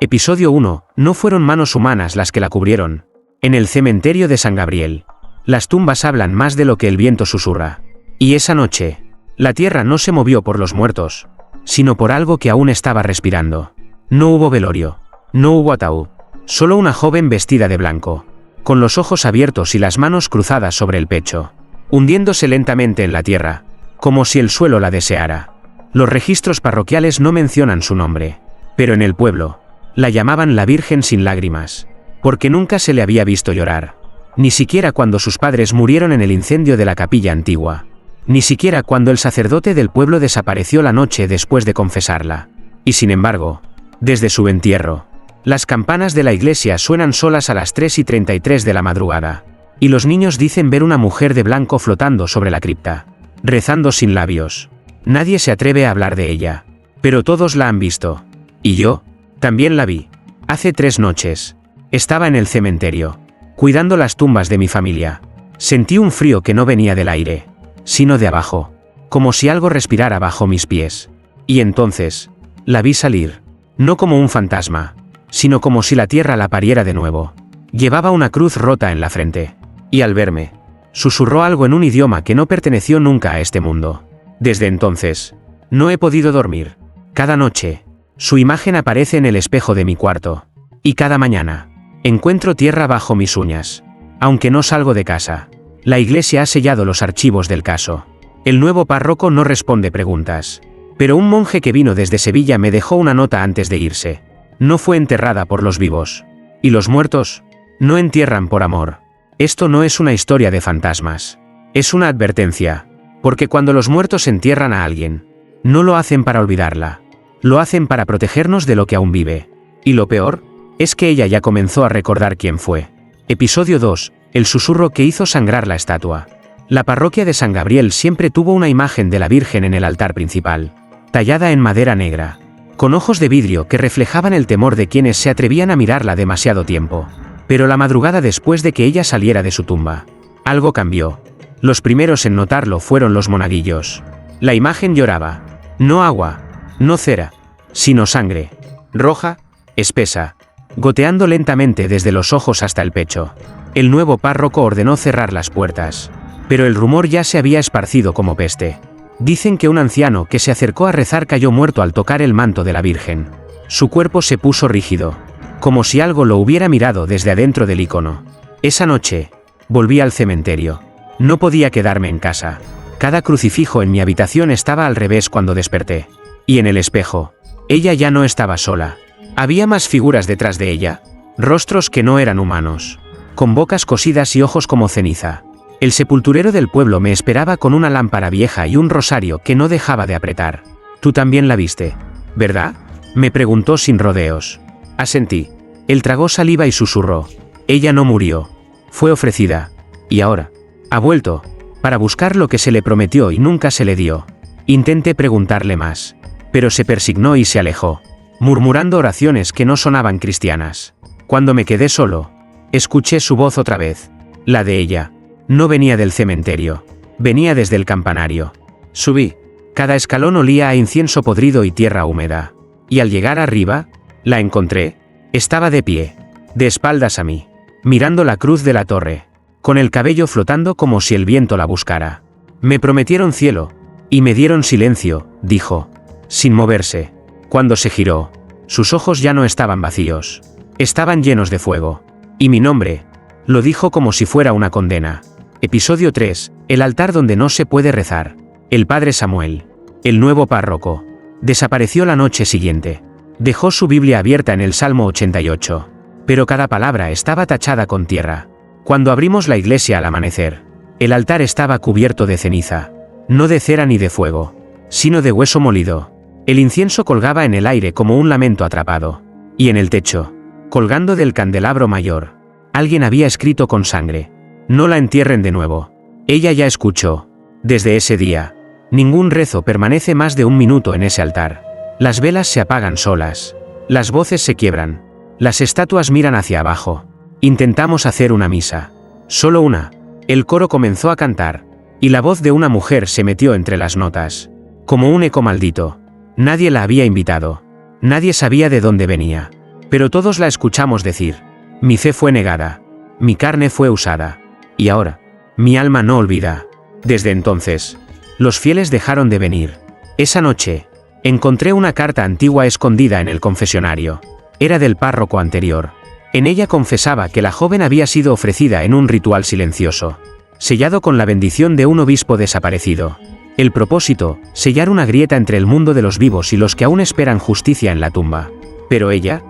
Episodio 1. No fueron manos humanas las que la cubrieron. En el cementerio de San Gabriel. Las tumbas hablan más de lo que el viento susurra. Y esa noche, la tierra no se movió por los muertos, sino por algo que aún estaba respirando. No hubo velorio. No hubo ataúd. Solo una joven vestida de blanco, con los ojos abiertos y las manos cruzadas sobre el pecho, hundiéndose lentamente en la tierra, como si el suelo la deseara. Los registros parroquiales no mencionan su nombre, pero en el pueblo, la llamaban la Virgen sin lágrimas, porque nunca se le había visto llorar, ni siquiera cuando sus padres murieron en el incendio de la capilla antigua, ni siquiera cuando el sacerdote del pueblo desapareció la noche después de confesarla. Y sin embargo, desde su entierro, las campanas de la iglesia suenan solas a las 3:33 de la madrugada, y los niños dicen ver una mujer de blanco flotando sobre la cripta, rezando sin labios. Nadie se atreve a hablar de ella, pero todos la han visto. Y yo también la vi. Hace 3 noches. Estaba en el cementerio, cuidando las tumbas de mi familia. Sentí un frío que no venía del aire, sino de abajo, como si algo respirara bajo mis pies. Y entonces, la vi salir, no como un fantasma, sino como si la tierra la pariera de nuevo. Llevaba una cruz rota en la frente, y al verme, susurró algo en un idioma que no perteneció nunca a este mundo. Desde entonces, no he podido dormir. Cada noche, su imagen aparece en el espejo de mi cuarto, y cada mañana, encuentro tierra bajo mis uñas. Aunque no salgo de casa, la iglesia ha sellado los archivos del caso. El nuevo párroco no responde preguntas, pero un monje que vino desde Sevilla me dejó una nota antes de irse. No fue enterrada por los vivos. Y los muertos no entierran por amor. Esto no es una historia de fantasmas. Es una advertencia, porque cuando los muertos entierran a alguien, no lo hacen para olvidarla. Lo hacen para protegernos de lo que aún vive. Y lo peor es que ella ya comenzó a recordar quién fue. Episodio 2. El susurro que hizo sangrar la estatua. La parroquia de San Gabriel siempre tuvo una imagen de la Virgen en el altar principal, tallada en madera negra, con ojos de vidrio que reflejaban el temor de quienes se atrevían a mirarla demasiado tiempo. Pero la madrugada después de que ella saliera de su tumba, algo cambió. Los primeros en notarlo fueron los monaguillos. La imagen lloraba. No agua, no cera, sino sangre. Roja, espesa, goteando lentamente desde los ojos hasta el pecho. El nuevo párroco ordenó cerrar las puertas, pero el rumor ya se había esparcido como peste. Dicen que un anciano que se acercó a rezar cayó muerto al tocar el manto de la Virgen. Su cuerpo se puso rígido, como si algo lo hubiera mirado desde adentro del icono. Esa noche, volví al cementerio. No podía quedarme en casa. Cada crucifijo en mi habitación estaba al revés cuando desperté. Y en el espejo, ella ya no estaba sola. Había más figuras detrás de ella, rostros que no eran humanos, con bocas cosidas y ojos como ceniza. El sepulturero del pueblo me esperaba con una lámpara vieja y un rosario que no dejaba de apretar. Tú también la viste, ¿verdad?, me preguntó sin rodeos. Asentí. Él tragó saliva y susurró. Ella no murió. Fue ofrecida. Y ahora, ha vuelto, para buscar lo que se le prometió y nunca se le dio. Intenté preguntarle más, pero se persignó y se alejó, murmurando oraciones que no sonaban cristianas. Cuando me quedé solo, escuché su voz otra vez. La de ella. No venía del cementerio. Venía desde el campanario. Subí. Cada escalón olía a incienso podrido y tierra húmeda. Y al llegar arriba, la encontré. Estaba de pie, de espaldas a mí, mirando la cruz de la torre, con el cabello flotando como si el viento la buscara. Me prometieron cielo, y me dieron silencio, dijo, sin moverse. Cuando se giró, sus ojos ya no estaban vacíos. Estaban llenos de fuego. Y mi nombre, lo dijo como si fuera una condena. Episodio 3. El altar donde no se puede rezar. El padre Samuel, el nuevo párroco, desapareció la noche siguiente. Dejó su Biblia abierta en el Salmo 88. Pero cada palabra estaba tachada con tierra. Cuando abrimos la iglesia al amanecer, el altar estaba cubierto de ceniza. No de cera ni de fuego, sino de hueso molido. El incienso colgaba en el aire como un lamento atrapado. Y en el techo, colgando del candelabro mayor, alguien había escrito con sangre: no la entierren de nuevo. Ella ya escuchó. Desde ese día, ningún rezo permanece más de 1 minuto en ese altar. Las velas se apagan solas. Las voces se quiebran. Las estatuas miran hacia abajo. Intentamos hacer una misa. Solo una. El coro comenzó a cantar, y la voz de una mujer se metió entre las notas, como un eco maldito. Nadie la había invitado. Nadie sabía de dónde venía. Pero todos la escuchamos decir: mi fe fue negada, mi carne fue usada, y ahora, mi alma no olvida. Desde entonces, los fieles dejaron de venir. Esa noche, encontré una carta antigua escondida en el confesionario. Era del párroco anterior. En ella confesaba que la joven había sido ofrecida en un ritual silencioso, sellado con la bendición de un obispo desaparecido. El propósito, sellar una grieta entre el mundo de los vivos y los que aún esperan justicia en la tumba. Pero ella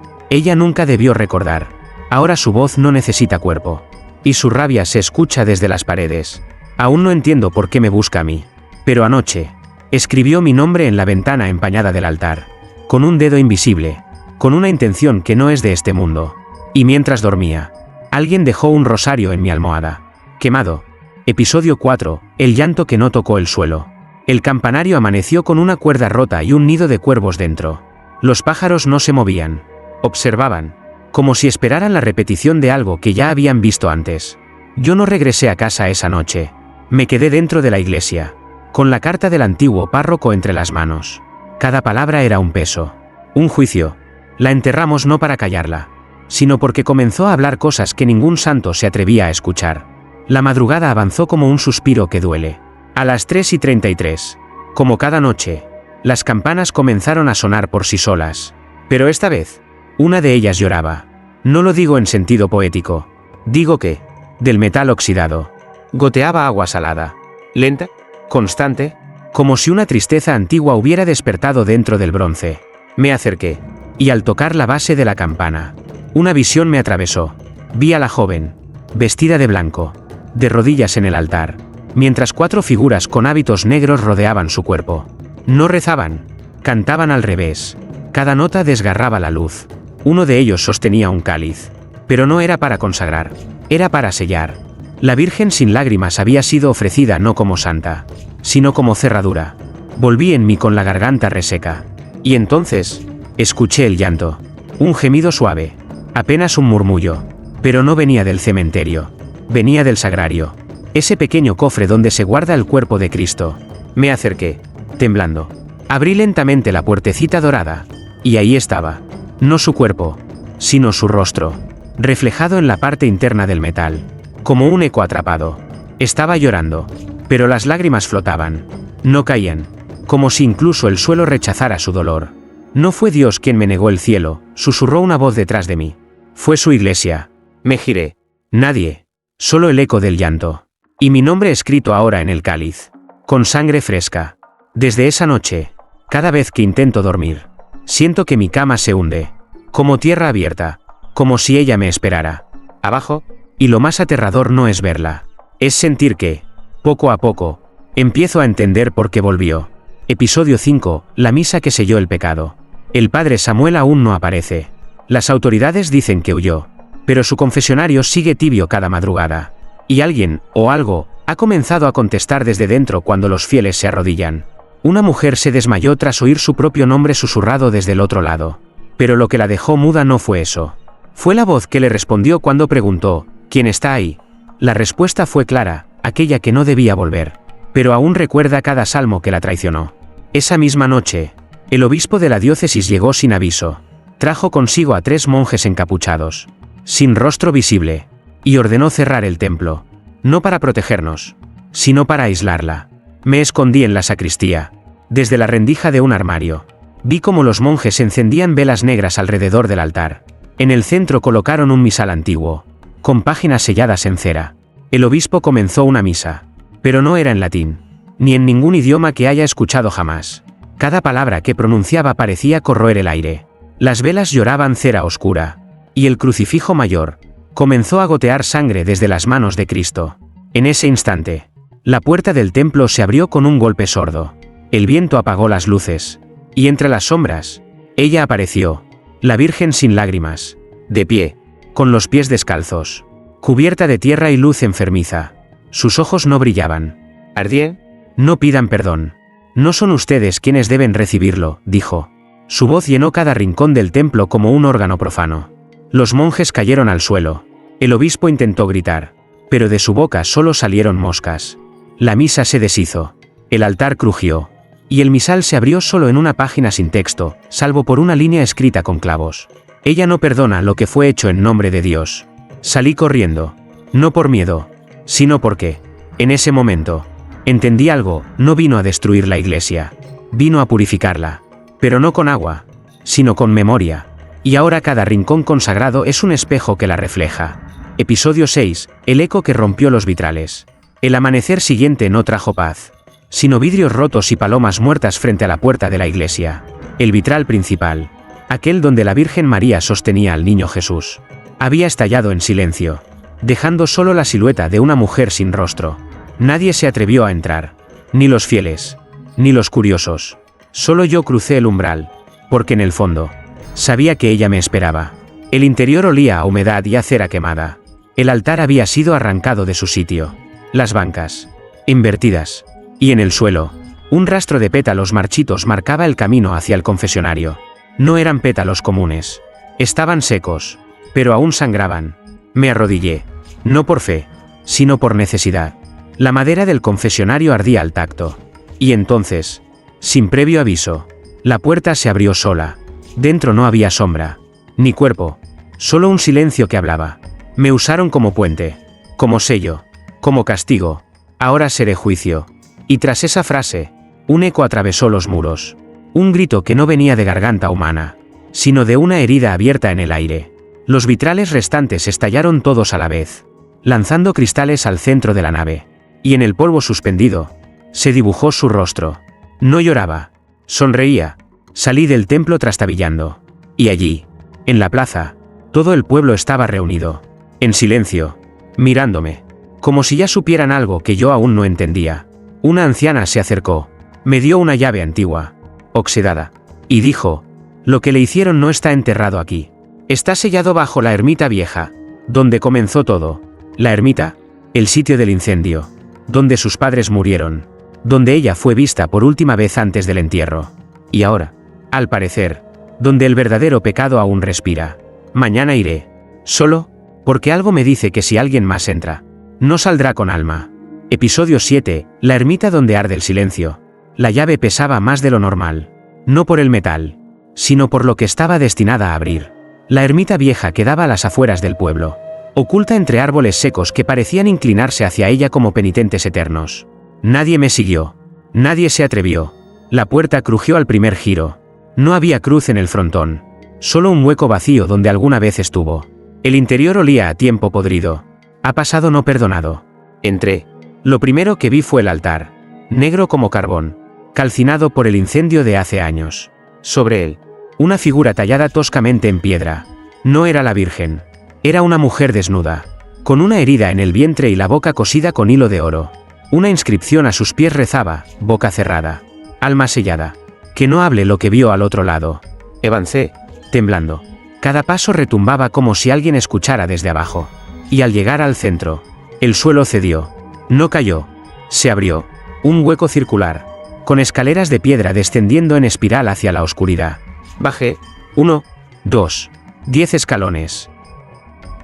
nunca debió recordar. Ahora su voz no necesita cuerpo. Y su rabia se escucha desde las paredes. Aún no entiendo por qué me busca a mí. Pero anoche, escribió mi nombre en la ventana empañada del altar, con un dedo invisible, con una intención que no es de este mundo. Y mientras dormía, alguien dejó un rosario en mi almohada. Quemado. Episodio 4. El llanto que no tocó el suelo. El campanario amaneció con una cuerda rota y un nido de cuervos dentro. Los pájaros no se movían. Observaban, como si esperaran la repetición de algo que ya habían visto antes. Yo no regresé a casa esa noche. Me quedé dentro de la iglesia, con la carta del antiguo párroco entre las manos. Cada palabra era un peso, un juicio. La enterramos no para callarla, sino porque comenzó a hablar cosas que ningún santo se atrevía a escuchar. La madrugada avanzó como un suspiro que duele. A las 3:33, como cada noche, las campanas comenzaron a sonar por sí solas. Pero esta vez, una de ellas lloraba. No lo digo en sentido poético. Digo que, del metal oxidado, goteaba agua salada, lenta, constante, como si una tristeza antigua hubiera despertado dentro del bronce. Me acerqué, y al tocar la base de la campana, una visión me atravesó. Vi a la joven, vestida de blanco, de rodillas en el altar, mientras 4 figuras con hábitos negros rodeaban su cuerpo. No rezaban, cantaban al revés. Cada nota desgarraba la luz. Uno de ellos sostenía un cáliz. Pero no era para consagrar, era para sellar. La Virgen sin lágrimas había sido ofrecida no como santa, sino como cerradura. Volví en mí con la garganta reseca. Y entonces, escuché el llanto. Un gemido suave, apenas un murmullo. Pero no venía del cementerio. Venía del sagrario. Ese pequeño cofre donde se guarda el cuerpo de Cristo. Me acerqué, temblando. Abrí lentamente la puertecita dorada. Y ahí estaba. No su cuerpo, sino su rostro, reflejado en la parte interna del metal, como un eco atrapado. Estaba llorando, pero las lágrimas flotaban, no caían, como si incluso el suelo rechazara su dolor. No fue Dios quien me negó el cielo, susurró una voz detrás de mí. Fue su iglesia. Me giré. Nadie. Solo el eco del llanto. Y mi nombre escrito ahora en el cáliz, con sangre fresca. Desde esa noche, cada vez que intento dormir, siento que mi cama se hunde, como tierra abierta, como si ella me esperara, abajo, y lo más aterrador no es verla, es sentir que, poco a poco, empiezo a entender por qué volvió. Episodio 5, la misa que selló el pecado. El padre Samuel aún no aparece. Las autoridades dicen que huyó, pero su confesionario sigue tibio cada madrugada. Y alguien, o algo, ha comenzado a contestar desde dentro cuando los fieles se arrodillan. Una mujer se desmayó tras oír su propio nombre susurrado desde el otro lado. Pero lo que la dejó muda no fue eso. Fue la voz que le respondió cuando preguntó, ¿quién está ahí? La respuesta fue clara, aquella que no debía volver. Pero aún recuerda cada salmo que la traicionó. Esa misma noche, el obispo de la diócesis llegó sin aviso. Trajo consigo a 3 monjes encapuchados, sin rostro visible, y ordenó cerrar el templo. No para protegernos, sino para aislarla. Me escondí en la sacristía, desde la rendija de un armario. Vi cómo los monjes encendían velas negras alrededor del altar. En el centro colocaron un misal antiguo, con páginas selladas en cera. El obispo comenzó una misa, pero no era en latín, ni en ningún idioma que haya escuchado jamás. Cada palabra que pronunciaba parecía corroer el aire. Las velas lloraban cera oscura, y el crucifijo mayor comenzó a gotear sangre desde las manos de Cristo. En ese instante, la puerta del templo se abrió con un golpe sordo. El viento apagó las luces, y entre las sombras, ella apareció, la Virgen sin lágrimas, de pie, con los pies descalzos, cubierta de tierra y luz enfermiza. Sus ojos no brillaban. ¿Ardie? No pidan perdón. No son ustedes quienes deben recibirlo, dijo. Su voz llenó cada rincón del templo como un órgano profano. Los monjes cayeron al suelo. El obispo intentó gritar, pero de su boca solo salieron moscas. La misa se deshizo. El altar crujió. Y el misal se abrió solo en una página sin texto, salvo por una línea escrita con clavos. Ella no perdona lo que fue hecho en nombre de Dios. Salí corriendo. No por miedo, sino porque, en ese momento, entendí algo: no vino a destruir la iglesia, vino a purificarla. Pero no con agua, sino con memoria. Y ahora cada rincón consagrado es un espejo que la refleja. Episodio 6, el eco que rompió los vitrales. El amanecer siguiente no trajo paz, sino vidrios rotos y palomas muertas frente a la puerta de la iglesia. El vitral principal, aquel donde la Virgen María sostenía al niño Jesús, había estallado en silencio, dejando solo la silueta de una mujer sin rostro. Nadie se atrevió a entrar, ni los fieles, ni los curiosos. Solo yo crucé el umbral, porque en el fondo, sabía que ella me esperaba. El interior olía a humedad y a cera quemada. El altar había sido arrancado de su sitio. Las bancas, invertidas, y en el suelo, un rastro de pétalos marchitos marcaba el camino hacia el confesionario. No eran pétalos comunes. Estaban secos, pero aún sangraban. Me arrodillé, no por fe, sino por necesidad. La madera del confesionario ardía al tacto. Y entonces, sin previo aviso, la puerta se abrió sola. Dentro no había sombra, ni cuerpo, solo un silencio que hablaba. Me usaron como puente, como sello, como castigo. Ahora seré juicio. Y tras esa frase, un eco atravesó los muros. Un grito que no venía de garganta humana, sino de una herida abierta en el aire. Los vitrales restantes estallaron todos a la vez, lanzando cristales al centro de la nave. Y en el polvo suspendido, se dibujó su rostro. No lloraba, sonreía. Salí del templo trastabillando. Y allí, en la plaza, todo el pueblo estaba reunido, en silencio, mirándome, como si ya supieran algo que yo aún no entendía. Una anciana se acercó, me dio una llave antigua, oxidada, y dijo: lo que le hicieron no está enterrado aquí. Está sellado bajo la ermita vieja, donde comenzó todo. La ermita, el sitio del incendio, donde sus padres murieron, donde ella fue vista por última vez antes del entierro. Y ahora, al parecer, donde el verdadero pecado aún respira. Mañana iré, solo, porque algo me dice que si alguien más entra, no saldrá con alma. Episodio 7, la ermita donde arde el silencio. La llave pesaba más de lo normal, no por el metal, sino por lo que estaba destinada a abrir. La ermita vieja quedaba a las afueras del pueblo, oculta entre árboles secos que parecían inclinarse hacia ella como penitentes eternos. Nadie me siguió, nadie se atrevió. La puerta crujió al primer giro. No había cruz en el frontón, solo un hueco vacío donde alguna vez estuvo. El interior olía a tiempo podrido, a pasado no perdonado. Entré. Lo primero que vi fue el altar, negro como carbón, calcinado por el incendio de hace años. Sobre él, una figura tallada toscamente en piedra. No era la Virgen, era una mujer desnuda, con una herida en el vientre y la boca cosida con hilo de oro. Una inscripción a sus pies rezaba: boca cerrada, alma sellada, que no hable lo que vio al otro lado. Avancé, temblando. Cada paso retumbaba como si alguien escuchara desde abajo. Y al llegar al centro, el suelo cedió. No cayó. Se abrió. Un hueco circular, con escaleras de piedra descendiendo en espiral hacia la oscuridad. Bajé. 1, 2, 10 escalones.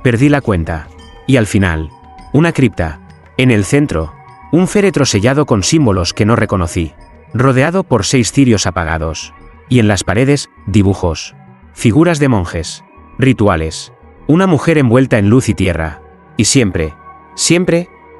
Perdí la cuenta. Y al final, una cripta. En el centro, un féretro sellado con símbolos que no reconocí, rodeado por 6 cirios apagados. Y en las paredes, dibujos. Figuras de monjes. Rituales. Una mujer envuelta en luz y tierra. Y siempre,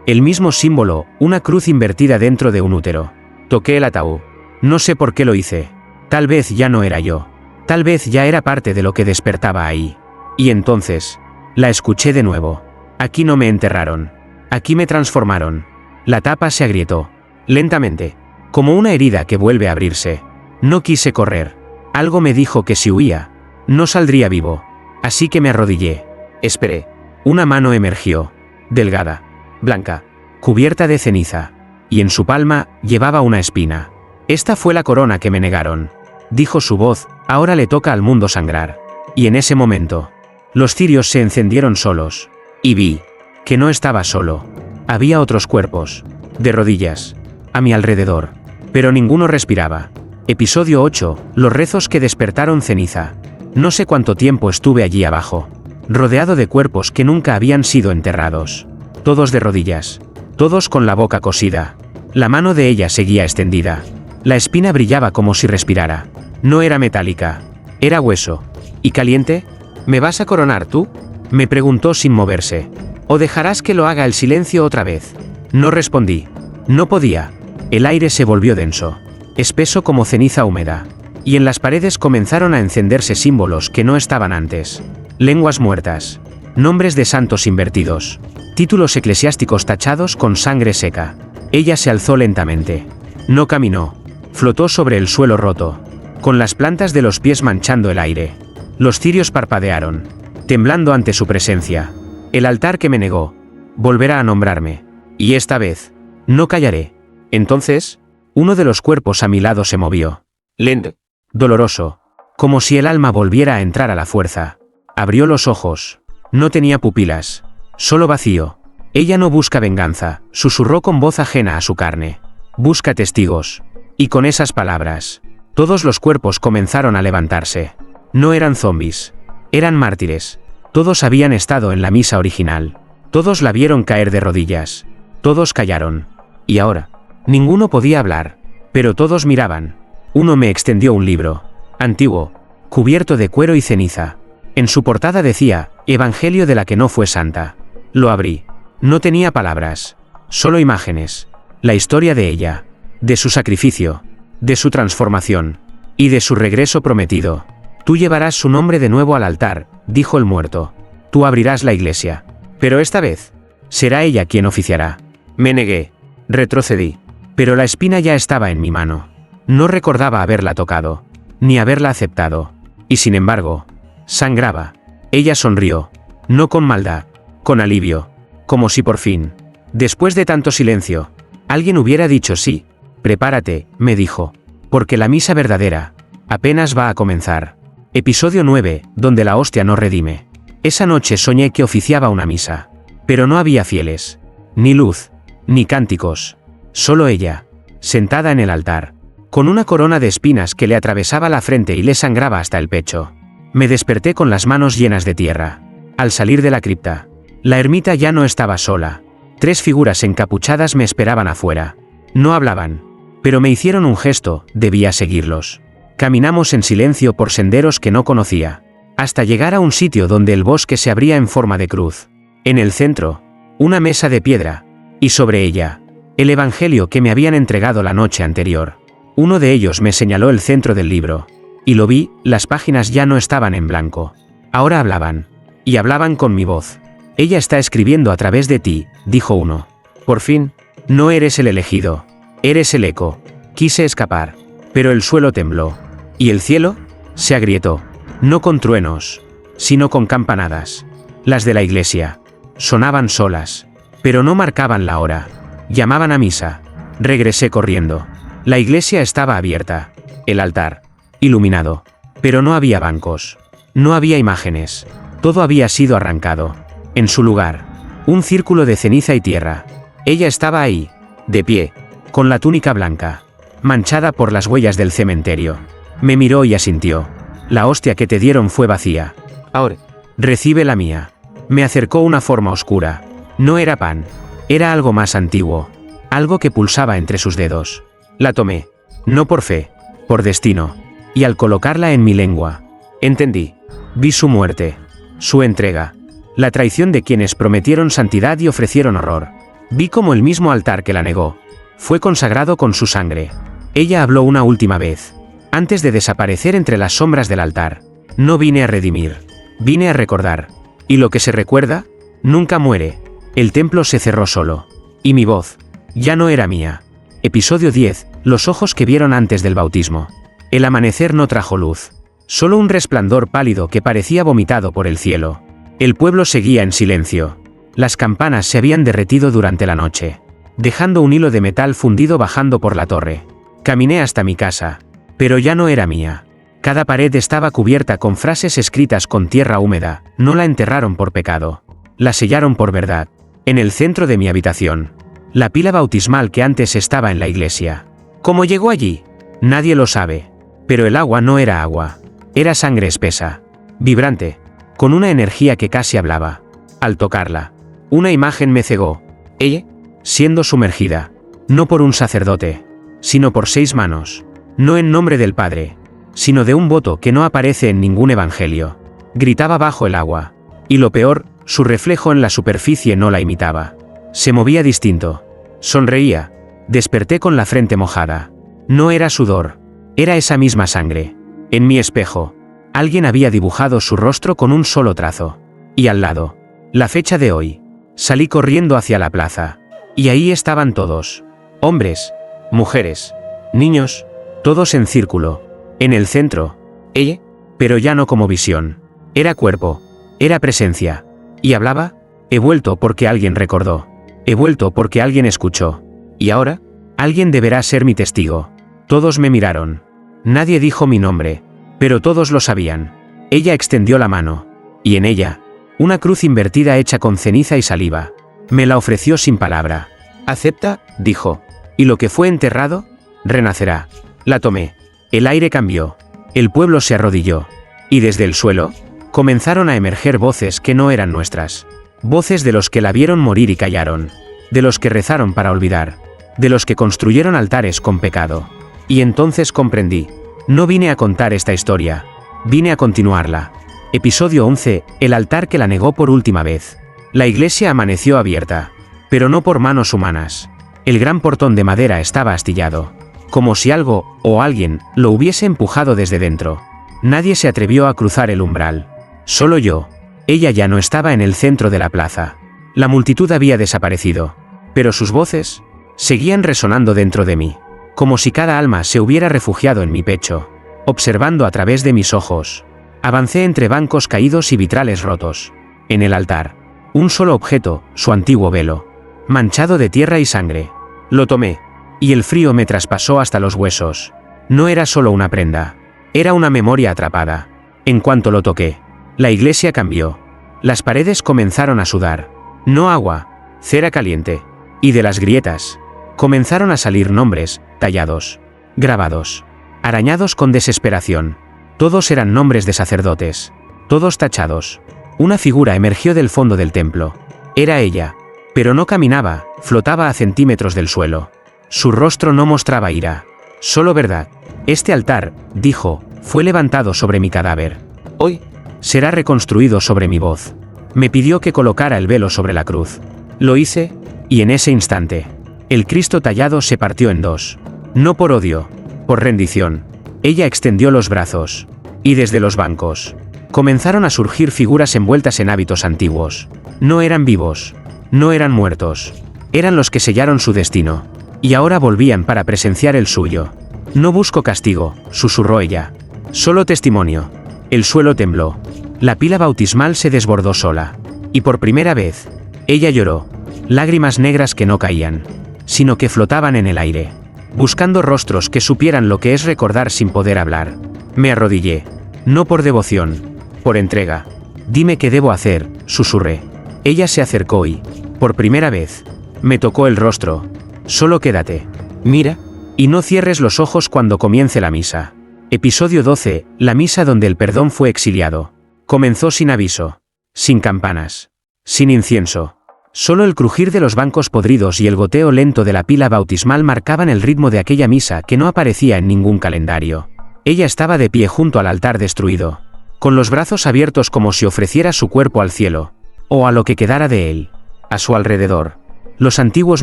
el mismo símbolo, una cruz invertida dentro de un útero. Toqué el ataúd. No sé por qué lo hice. Tal vez ya no era yo. Tal vez ya era parte de lo que despertaba ahí. Y entonces, la escuché de nuevo. Aquí no me enterraron. Aquí me transformaron. La tapa se agrietó. Lentamente. Como una herida que vuelve a abrirse. No quise correr. Algo me dijo que si huía, no saldría vivo. Así que me arrodillé. Esperé. Una mano emergió. Delgada. Blanca. Cubierta de ceniza. Y en su palma, llevaba una espina. Esta fue la corona que me negaron. Dijo su voz: ahora le toca al mundo sangrar. Y en ese momento, los cirios se encendieron solos. Y vi que no estaba solo. Había otros cuerpos, de rodillas, a mi alrededor. Pero ninguno respiraba. Episodio 8, los rezos que despertaron ceniza. No sé cuánto tiempo estuve allí abajo, rodeado de cuerpos que nunca habían sido enterrados. Todos de rodillas, todos con la boca cosida. La mano de ella seguía extendida. La espina brillaba como si respirara. No era metálica, era hueso. ¿Y caliente? ¿Me vas a coronar tú?, me preguntó sin moverse. ¿O dejarás que lo haga el silencio otra vez? No respondí. No podía. El aire se volvió denso, espeso como ceniza húmeda, y en las paredes comenzaron a encenderse símbolos que no estaban antes. Lenguas muertas, nombres de santos invertidos, títulos eclesiásticos tachados con sangre seca. Ella se alzó lentamente. No caminó. Flotó sobre el suelo roto, con las plantas de los pies manchando el aire. Los cirios parpadearon, temblando ante su presencia. El altar que me negó volverá a nombrarme. Y esta vez, no callaré. Entonces, uno de los cuerpos a mi lado se movió. Lento, doloroso, como si el alma volviera a entrar a la fuerza. Abrió los ojos. No tenía pupilas, solo vacío. Ella no busca venganza, susurró con voz ajena a su carne. Busca testigos. Y con esas palabras, todos los cuerpos comenzaron a levantarse. No eran zombis. Eran mártires. Todos habían estado en la misa original. Todos la vieron caer de rodillas. Todos callaron. Y ahora, ninguno podía hablar, pero todos miraban. Uno me extendió un libro, antiguo, cubierto de cuero y ceniza. En su portada decía, Evangelio de la que no fue santa. Lo abrí. No tenía palabras, solo imágenes. La historia de ella, de su sacrificio, de su transformación, y de su regreso prometido. Tú llevarás su nombre de nuevo al altar, dijo el muerto. Tú abrirás la iglesia. Pero esta vez, será ella quien oficiará. Me negué. Retrocedí. Pero la espina ya estaba en mi mano. No recordaba haberla tocado, ni haberla aceptado. Y sin embargo, sangraba. Ella sonrió. No con maldad, con alivio. Como si por fin, después de tanto silencio, alguien hubiera dicho sí. Prepárate, me dijo. Porque la misa verdadera apenas va a comenzar. Episodio 9, donde la hostia no redime. Esa noche soñé que oficiaba una misa. Pero no había fieles. Ni luz, ni cánticos. Solo ella, sentada en el altar, con una corona de espinas que le atravesaba la frente y le sangraba hasta el pecho. Me desperté con las manos llenas de tierra. Al salir de la cripta, la ermita ya no estaba sola. 3 figuras encapuchadas me esperaban afuera. No hablaban, pero me hicieron un gesto, debía seguirlos. Caminamos en silencio por senderos que no conocía, hasta llegar a un sitio donde el bosque se abría en forma de cruz. En el centro, una mesa de piedra, y sobre ella, el evangelio que me habían entregado la noche anterior. Uno de ellos me señaló el centro del libro, y lo vi, las páginas ya no estaban en blanco. Ahora hablaban, y hablaban con mi voz. Ella está escribiendo a través de ti, dijo uno. Por fin, no eres el elegido, eres el eco. Quise escapar, pero el suelo tembló, y el cielo se agrietó, no con truenos, sino con campanadas. Las de la iglesia sonaban solas, pero no marcaban la hora. Llamaban a misa. Regresé corriendo. La iglesia estaba abierta, el altar iluminado, pero no había bancos, no había imágenes. Todo había sido arrancado. En su lugar, un círculo de ceniza y tierra. Ella estaba ahí, de pie, con la túnica blanca, manchada por las huellas del cementerio. Me miró y asintió. La hostia que te dieron fue vacía. Ahora, recibe la mía. Me acercó una forma oscura. No era pan. Era algo más antiguo. Algo que pulsaba entre sus dedos. La tomé. No por fe, por destino. Y al colocarla en mi lengua, entendí. Vi su muerte, su entrega, la traición de quienes prometieron santidad y ofrecieron horror. Vi como el mismo altar que la negó fue consagrado con su sangre. Ella habló una última vez, antes de desaparecer entre las sombras del altar. No vine a redimir, vine a recordar. Y lo que se recuerda, nunca muere. El templo se cerró solo. Y mi voz, ya no era mía. Episodio 10, los ojos que vieron antes del bautismo. El amanecer no trajo luz. Solo un resplandor pálido que parecía vomitado por el cielo. El pueblo seguía en silencio. Las campanas se habían derretido durante la noche, dejando un hilo de metal fundido bajando por la torre. Caminé hasta mi casa, pero ya no era mía. Cada pared estaba cubierta con frases escritas con tierra húmeda. No la enterraron por pecado, la sellaron por verdad. En el centro de mi habitación, la pila bautismal que antes estaba en la iglesia. ¿Cómo llegó allí? Nadie lo sabe. Pero el agua no era agua. Era sangre espesa, vibrante, con una energía que casi hablaba. Al tocarla, una imagen me cegó. Ella, siendo sumergida, no por un sacerdote, sino por 6 manos. No en nombre del Padre, sino de un voto que no aparece en ningún evangelio. Gritaba bajo el agua. Y lo peor, su reflejo en la superficie no la imitaba. Se movía distinto. Sonreía. Desperté con la frente mojada. No era sudor. Era esa misma sangre. En mi espejo. Alguien había dibujado su rostro con un solo trazo. Y al lado. La fecha de hoy. Salí corriendo hacia la plaza. Y ahí estaban todos. Hombres. Mujeres. Niños. Todos en círculo. En el centro. Ella. Pero ya no como visión. Era cuerpo. Era presencia. ¿Y hablaba? He vuelto porque alguien recordó. He vuelto porque alguien escuchó. ¿Y ahora? Alguien deberá ser mi testigo. Todos me miraron. Nadie dijo mi nombre. Pero todos lo sabían. Ella extendió la mano. Y en ella, una cruz invertida hecha con ceniza y saliva. Me la ofreció sin palabra. «Acepta», dijo. «Y lo que fue enterrado, renacerá». La tomé. El aire cambió. El pueblo se arrodilló. Y desde el suelo, comenzaron a emerger voces que no eran nuestras. Voces de los que la vieron morir y callaron. De los que rezaron para olvidar. De los que construyeron altares con pecado. Y entonces comprendí. No vine a contar esta historia. Vine a continuarla. Episodio 11. El altar que la negó por última vez. La iglesia amaneció abierta. Pero no por manos humanas. El gran portón de madera estaba astillado. Como si algo, o alguien, lo hubiese empujado desde dentro. Nadie se atrevió a cruzar el umbral. Solo yo. Ella ya no estaba en el centro de la plaza. La multitud había desaparecido. Pero sus voces seguían resonando dentro de mí. Como si cada alma se hubiera refugiado en mi pecho. Observando a través de mis ojos. Avancé entre bancos caídos y vitrales rotos. En el altar. Un solo objeto, su antiguo velo. Manchado de tierra y sangre. Lo tomé. Y el frío me traspasó hasta los huesos. No era solo una prenda. Era una memoria atrapada. En cuanto lo toqué, la iglesia cambió. Las paredes comenzaron a sudar. No agua, cera caliente. Y de las grietas comenzaron a salir nombres, tallados, grabados, arañados con desesperación. Todos eran nombres de sacerdotes. Todos tachados. Una figura emergió del fondo del templo. Era ella. Pero no caminaba, flotaba a centímetros del suelo. Su rostro no mostraba ira. Solo verdad. Este altar, dijo, fue levantado sobre mi cadáver. Hoy será reconstruido sobre mi voz. Me pidió que colocara el velo sobre la cruz. Lo hice, y en ese instante, el Cristo tallado se partió en dos. No por odio, por rendición. Ella extendió los brazos. Y desde los bancos comenzaron a surgir figuras envueltas en hábitos antiguos. No eran vivos. No eran muertos. Eran los que sellaron su destino. Y ahora volvían para presenciar el suyo. No busco castigo, susurró ella. Solo testimonio. El suelo tembló. La pila bautismal se desbordó sola. Y por primera vez, ella lloró. Lágrimas negras que no caían, sino que flotaban en el aire. Buscando rostros que supieran lo que es recordar sin poder hablar. Me arrodillé. No por devoción, por entrega. Dime qué debo hacer, susurré. Ella se acercó y, por primera vez, me tocó el rostro. Solo quédate. Mira. Y no cierres los ojos cuando comience la misa. Episodio 12. La misa donde el perdón fue exiliado. Comenzó sin aviso. Sin campanas. Sin incienso. Solo el crujir de los bancos podridos y el goteo lento de la pila bautismal marcaban el ritmo de aquella misa que no aparecía en ningún calendario. Ella estaba de pie junto al altar destruido. Con los brazos abiertos como si ofreciera su cuerpo al cielo. O a lo que quedara de él. A su alrededor. Los antiguos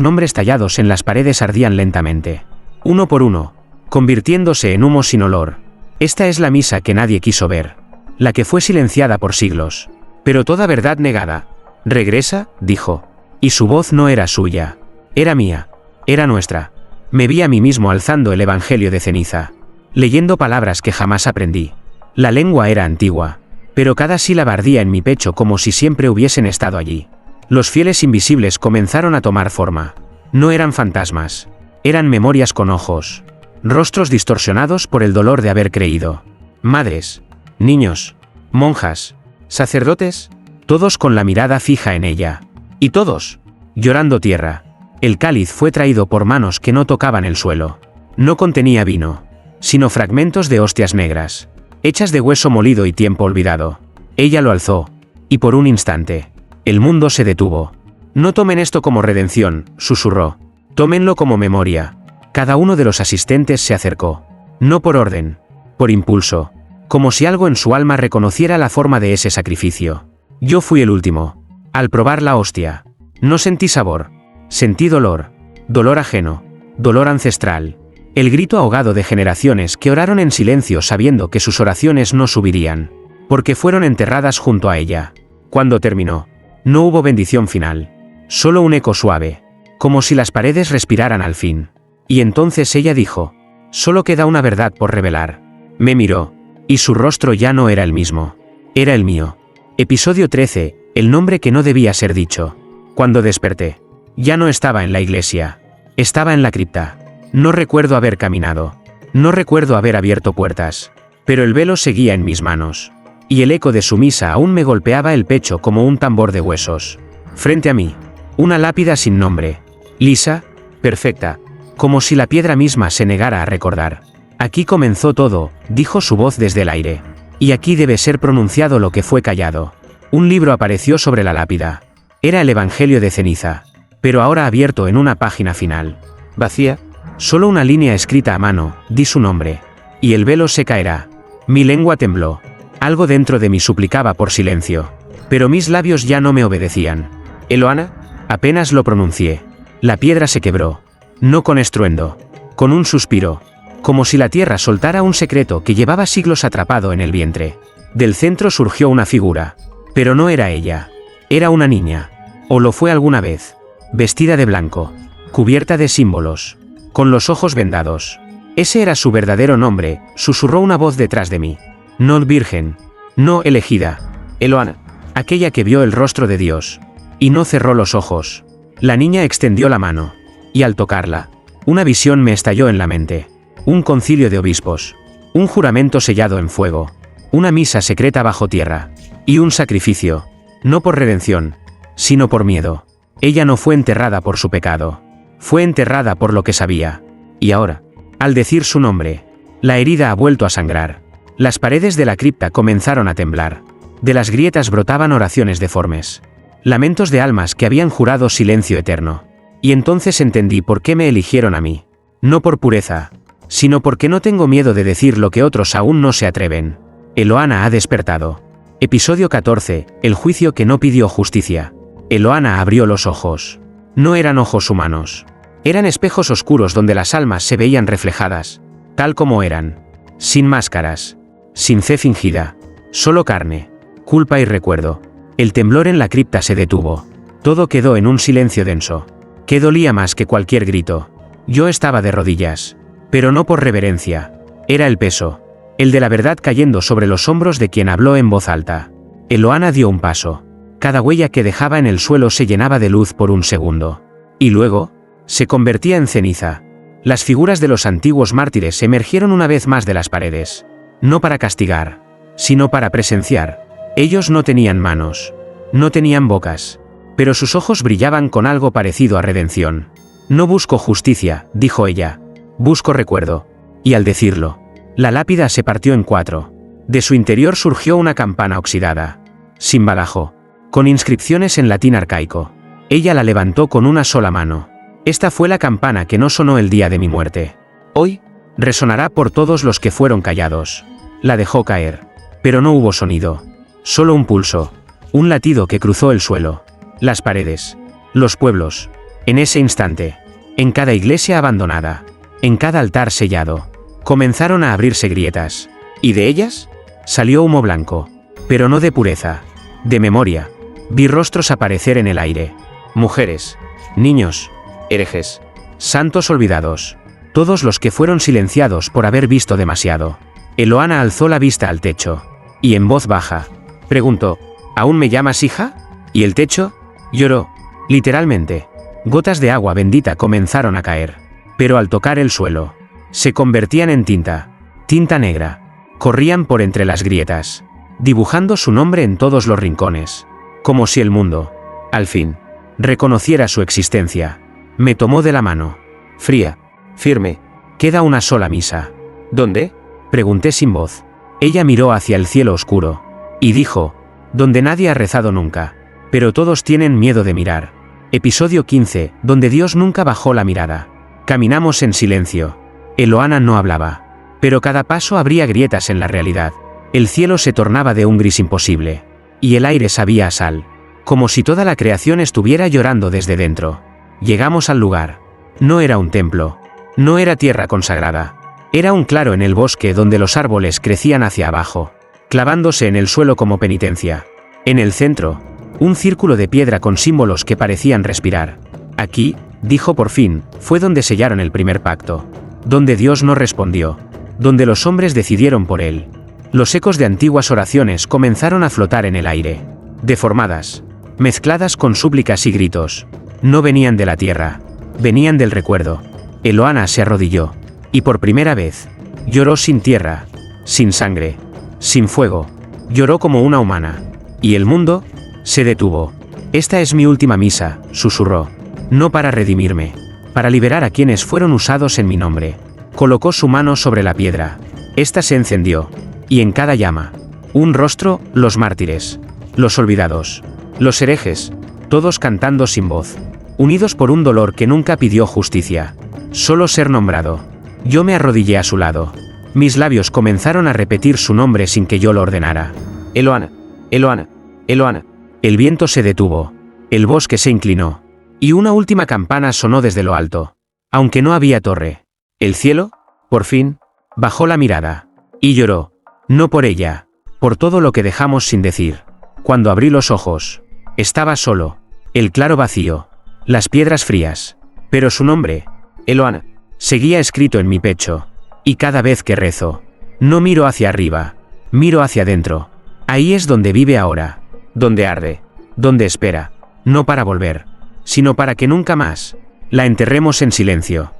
nombres tallados en las paredes ardían lentamente. Uno por uno, convirtiéndose en humo sin olor. Esta es la misa que nadie quiso ver. La que fue silenciada por siglos. Pero toda verdad negada. Regresa, dijo. Y su voz no era suya. Era mía. Era nuestra. Me vi a mí mismo alzando el evangelio de ceniza. Leyendo palabras que jamás aprendí. La lengua era antigua. Pero cada sílaba ardía en mi pecho como si siempre hubiesen estado allí. Los fieles invisibles comenzaron a tomar forma. No eran fantasmas. Eran memorias con ojos. Rostros distorsionados por el dolor de haber creído. Madres. Niños. Monjas. Sacerdotes. Todos con la mirada fija en ella. Y todos, llorando tierra. El cáliz fue traído por manos que no tocaban el suelo. No contenía vino, sino fragmentos de hostias negras, hechas de hueso molido y tiempo olvidado. Ella lo alzó. Y por un instante, el mundo se detuvo. No tomen esto como redención, susurró. Tómenlo como memoria. Cada uno de los asistentes se acercó. No por orden. Por impulso. como si algo en su alma reconociera la forma de ese sacrificio. Yo fui el último. Al probar la hostia, no sentí sabor, sentí dolor, dolor ajeno, dolor ancestral, el grito ahogado de generaciones que oraron en silencio sabiendo que sus oraciones no subirían, porque fueron enterradas junto a ella. Cuando terminó, no hubo bendición final, solo un eco suave, como si las paredes respiraran al fin. Y entonces ella dijo, solo queda una verdad por revelar. Me miró, y su rostro ya no era el mismo. Era el mío. Episodio 13, el nombre que no debía ser dicho. Cuando desperté, ya no estaba en la iglesia. Estaba en la cripta. No recuerdo haber caminado. No recuerdo haber abierto puertas. Pero el velo seguía en mis manos. Y el eco de su misa aún me golpeaba el pecho como un tambor de huesos. Frente a mí, una lápida sin nombre. Lisa, perfecta, como si la piedra misma se negara a recordar. Aquí comenzó todo, dijo su voz desde el aire. Y aquí debe ser pronunciado lo que fue callado. Un libro apareció sobre la lápida. Era el Evangelio de ceniza, pero ahora abierto en una página final. Vacía, solo una línea escrita a mano, di su nombre. Y el velo se caerá. Mi lengua tembló. Algo dentro de mí suplicaba por silencio. Pero mis labios ya no me obedecían. ¿Eloana? Apenas lo pronuncié. La piedra se quebró. No con estruendo. Con un suspiro. Como si la tierra soltara un secreto que llevaba siglos atrapado en el vientre. Del centro surgió una figura. Pero no era ella. Era una niña. O lo fue alguna vez. Vestida de blanco. Cubierta de símbolos. Con los ojos vendados. Ese era su verdadero nombre, susurró una voz detrás de mí. No virgen. No elegida. Eloana. Aquella que vio el rostro de Dios. Y no cerró los ojos. La niña extendió la mano. Y al tocarla, una visión me estalló en la mente. Un concilio de obispos. Un juramento sellado en fuego. Una misa secreta bajo tierra. Y un sacrificio. No por redención, sino por miedo. Ella no fue enterrada por su pecado. Fue enterrada por lo que sabía. Y ahora, al decir su nombre, la herida ha vuelto a sangrar. Las paredes de la cripta comenzaron a temblar. De las grietas brotaban oraciones deformes. Lamentos de almas que habían jurado silencio eterno. Y entonces entendí por qué me eligieron a mí. No por pureza, sino porque no tengo miedo de decir lo que otros aún no se atreven. Eloana ha despertado. Episodio 14, el juicio que no pidió justicia. Eloana abrió los ojos. No eran ojos humanos. Eran espejos oscuros donde las almas se veían reflejadas, tal como eran. Sin máscaras. Sin fe fingida. Solo carne. Culpa y recuerdo. El temblor en la cripta se detuvo. Todo quedó en un silencio denso. Que dolía más que cualquier grito. Yo estaba de rodillas. Pero no por reverencia. Era el peso. El de la verdad cayendo sobre los hombros de quien habló en voz alta. Eloana dio un paso. Cada huella que dejaba en el suelo se llenaba de luz por un segundo. Y luego, se convertía en ceniza. Las figuras de los antiguos mártires emergieron una vez más de las paredes. No para castigar, sino para presenciar. Ellos no tenían manos. No tenían bocas. Pero sus ojos brillaban con algo parecido a redención. No busco justicia, dijo ella. Busco recuerdo. Y al decirlo, la lápida se partió en 4. De su interior surgió una campana oxidada. Sin badajo. Con inscripciones en latín arcaico. Ella la levantó con una sola mano. Esta fue la campana que no sonó el día de mi muerte. Hoy, resonará por todos los que fueron callados. La dejó caer. Pero no hubo sonido. Solo un pulso. Un latido que cruzó el suelo. Las paredes. Los pueblos. En ese instante. En cada iglesia abandonada. En cada altar sellado. Comenzaron a abrirse grietas. ¿Y de ellas? Salió humo blanco. Pero no de pureza. De memoria. Vi rostros aparecer en el aire. Mujeres. Niños. Herejes. Santos olvidados. Todos los que fueron silenciados por haber visto demasiado. Eloana alzó la vista al techo. Y en voz baja, preguntó, ¿aún me llamas hija? ¿Y el techo? Lloró. Literalmente. Gotas de agua bendita comenzaron a caer. Pero al tocar el suelo, se convertían en tinta. Tinta negra. Corrían por entre las grietas, dibujando su nombre en todos los rincones. Como si el mundo, al fin, reconociera su existencia. Me tomó de la mano. Fría. Firme. Queda una sola misa. ¿Dónde? Pregunté sin voz. Ella miró hacia el cielo oscuro. Y dijo, donde nadie ha rezado nunca. Pero todos tienen miedo de mirar. Episodio 15, donde Dios nunca bajó la mirada. Caminamos en silencio. Eloana no hablaba. Pero cada paso abría grietas en la realidad. El cielo se tornaba de un gris imposible, y el aire sabía a sal, como si toda la creación estuviera llorando desde dentro. Llegamos al lugar. No era un templo, no era tierra consagrada, era un claro en el bosque donde los árboles crecían hacia abajo, clavándose en el suelo como penitencia. En el centro, un círculo de piedra con símbolos que parecían respirar. Aquí, dijo por fin, fue donde sellaron el primer pacto, donde Dios no respondió, donde los hombres decidieron por él. Los ecos de antiguas oraciones comenzaron a flotar en el aire, deformadas, mezcladas con súplicas y gritos. No venían de la tierra, venían del recuerdo. Eloana se arrodilló, y por primera vez, lloró sin tierra, sin sangre, sin fuego, lloró como una humana. Y el mundo se detuvo. Esta es mi última misa, susurró, no para redimirme, para liberar a quienes fueron usados en mi nombre. Colocó su mano sobre la piedra. Esta se encendió, y en cada llama, un rostro, los mártires, los olvidados, los herejes, todos cantando sin voz, unidos por un dolor que nunca pidió justicia, solo ser nombrado. Yo me arrodillé a su lado. Mis labios comenzaron a repetir su nombre sin que yo lo ordenara. Eloana, Eloana, Eloana. El viento se detuvo, el bosque se inclinó, y una última campana sonó desde lo alto. Aunque no había torre, el cielo, por fin, bajó la mirada, y lloró, no por ella, por todo lo que dejamos sin decir. Cuando abrí los ojos, estaba solo, el claro vacío, las piedras frías, pero su nombre, Eloana, seguía escrito en mi pecho, y cada vez que rezo, no miro hacia arriba, miro hacia adentro. Ahí es donde vive ahora, donde arde, donde espera, no para volver, sino para que nunca más la enterremos en silencio.